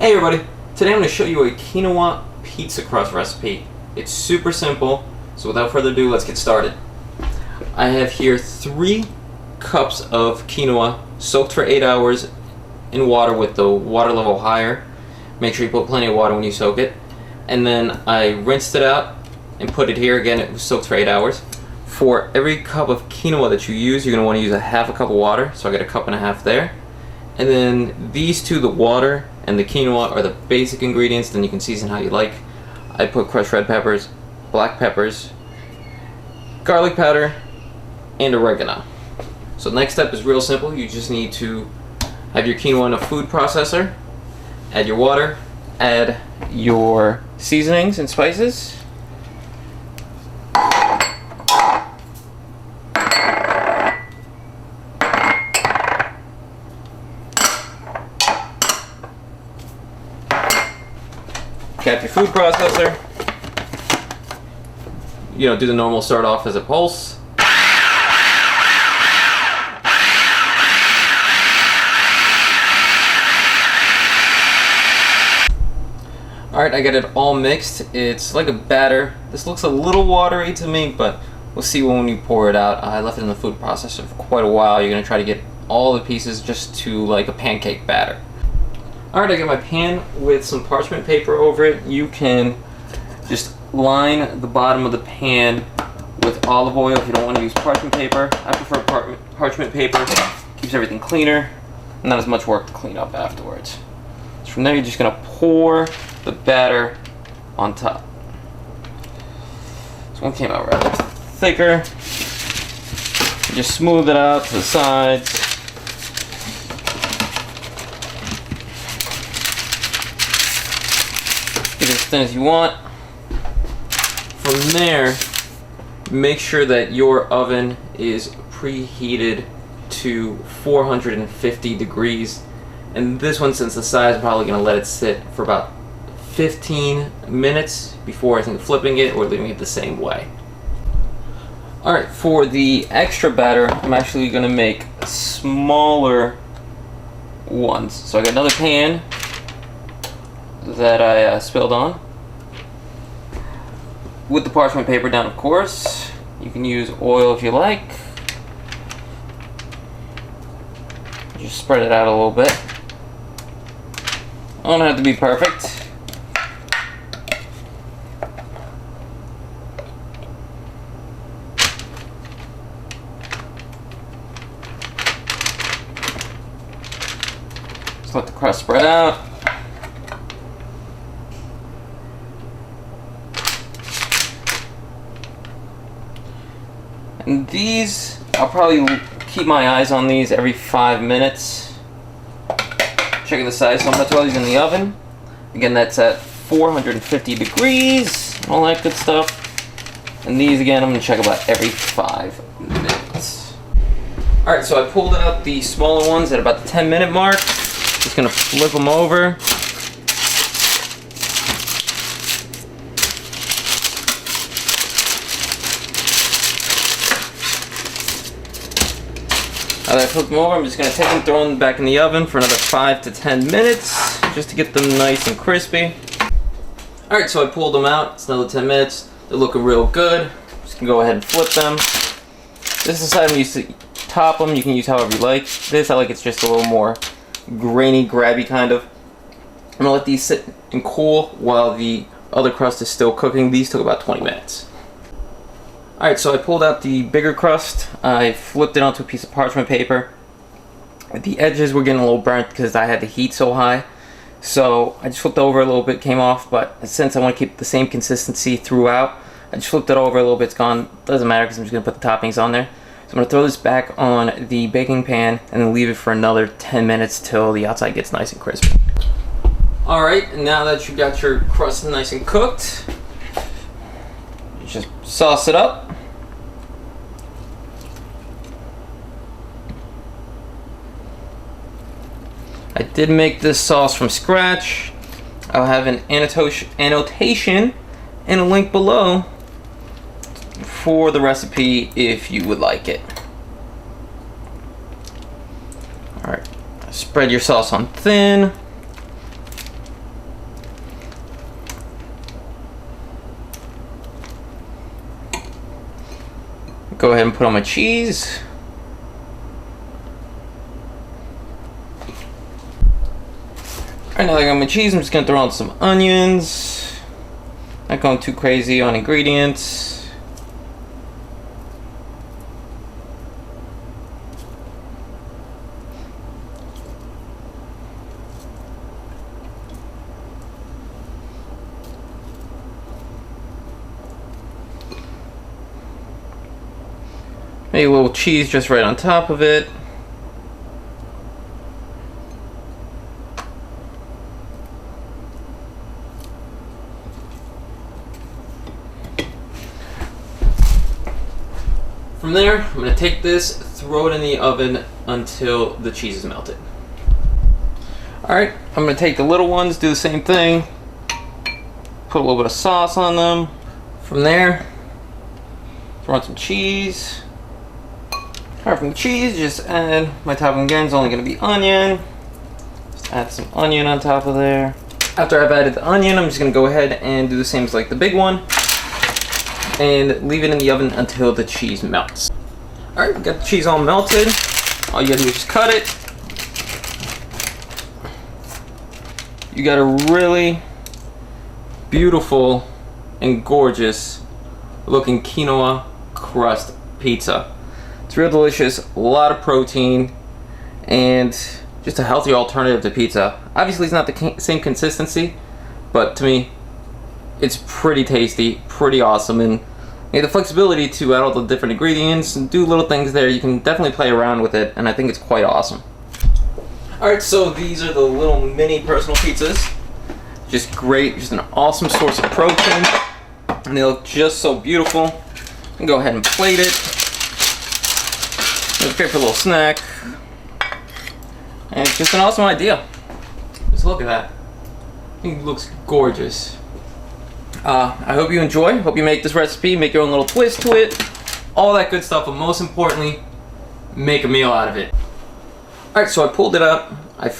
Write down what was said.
Hey everybody, today I'm going to show you a quinoa pizza crust recipe. It's super simple, so without further ado, let's get started. I have here 3 cups of quinoa soaked for 8 hours in water with the water level higher. Make sure you put plenty of water when you soak it. And then I rinsed it out and put it here. Again, it was soaked for 8 hours. For every cup of quinoa that you use, you're going to want to use a half a cup of water, so I got a cup and a half there. And then these two, the water and the quinoa, are the basic ingredients. Then you can season how you like. I put crushed red peppers, black peppers, garlic powder, and oregano. So the next step is real simple. You just need to have your quinoa in a food processor, add your water, add your seasonings and spices. Cap your food processor. Do the normal start off as a pulse. Alright, I got it all mixed. It's like a batter. This looks a little watery to me, but we'll see when we pour it out. I left it in the food processor for quite a while. You're going to try to get all the pieces just to like a pancake batter. Alright, I got my pan with some parchment paper over it. You can just line the bottom of the pan with olive oil if you don't want to use parchment paper. I prefer parchment paper. Keeps everything cleaner. Not as much work to clean up afterwards. So from there, you're just going to pour the batter on top. This one came out rather thicker. You just smooth it out to the sides. Get it as thin as you want. From there, make sure that your oven is preheated to 450 degrees. And this one, since the size, I'm probably going to let it sit for about 15 minutes before I think flipping it or leaving it the same way. Alright, for the extra batter, I'm actually going to make smaller ones. So I got another pan that I spilled on. With the parchment paper down, of course. You can use oil if you like. Just spread it out a little bit. Don't have to be perfect. Just let the crust spread out. And these, I'll probably keep my eyes on these every 5 minutes. Checking the size. So I'm going to throw these in the oven. Again, that's at 450 degrees. All that good stuff. And these, again, I'm going to check about every 5 minutes. Alright, so I pulled out the smaller ones at about the 10-minute mark. Just going to flip them over. Now that I flipped them over, I'm just going to take them, throw them back in the oven for another 5 to 10 minutes, just to get them nice and crispy. Alright, so I pulled them out. It's another 10 minutes. They're looking real good. Just going to go ahead and flip them. This is how I'm used to top them. You can use however you like. This, I like it's just a little more grainy, grabby kind of. I'm going to let these sit and cool while the other crust is still cooking. These took about 20 minutes. Alright, so I pulled out the bigger crust. I flipped it onto a piece of parchment paper. The edges were getting a little burnt because I had the heat so high. So I just flipped over a little bit, came off, but since I want to keep the same consistency throughout, I just flipped it over a little bit. It's gone. Doesn't matter because I'm just going to put the toppings on there. So I'm going to throw this back on the baking pan and then leave it for another 10 minutes till the outside gets nice and crispy. Alright, now that you got your crust nice and cooked, just sauce it up. I did make this sauce from scratch. I'll have an annotation and a link below for the recipe if you would like it. Alright, spread your sauce on thin. Go ahead and put on my cheese. Alright, now that I got my cheese, I'm just gonna throw on some onions. Not going too crazy on ingredients. Maybe a little cheese just right on top of it. From there, I'm going to take this, throw it in the oven until the cheese is melted. Alright, I'm going to take the little ones, do the same thing. Put a little bit of sauce on them. From there, throw on some cheese. Alright, from the cheese, just add my topping again. It's only going to be onion. Just add some onion on top of there. After I've added the onion, I'm just going to go ahead and do the same as like the big one. And leave it in the oven until the cheese melts. Alright, we got the cheese all melted. All you gotta do is just cut it. You got a really beautiful and gorgeous looking quinoa crust pizza. It's real delicious, a lot of protein, and just a healthy alternative to pizza. Obviously it's not the same consistency, but to me, it's pretty tasty, pretty awesome, and you have the flexibility to add all the different ingredients and do little things there. You can definitely play around with it, and I think it's quite awesome. Alright, so these are the little mini personal pizzas. Just great, just an awesome source of protein, and they look just so beautiful. You can go ahead and plate it. It's great for a little snack. And it's just an awesome idea. Just look at that. It looks gorgeous. I hope you enjoy. Hope you make this recipe, make your own little twist to it, all that good stuff, but most importantly, make a meal out of it. Alright, so I pulled it up. I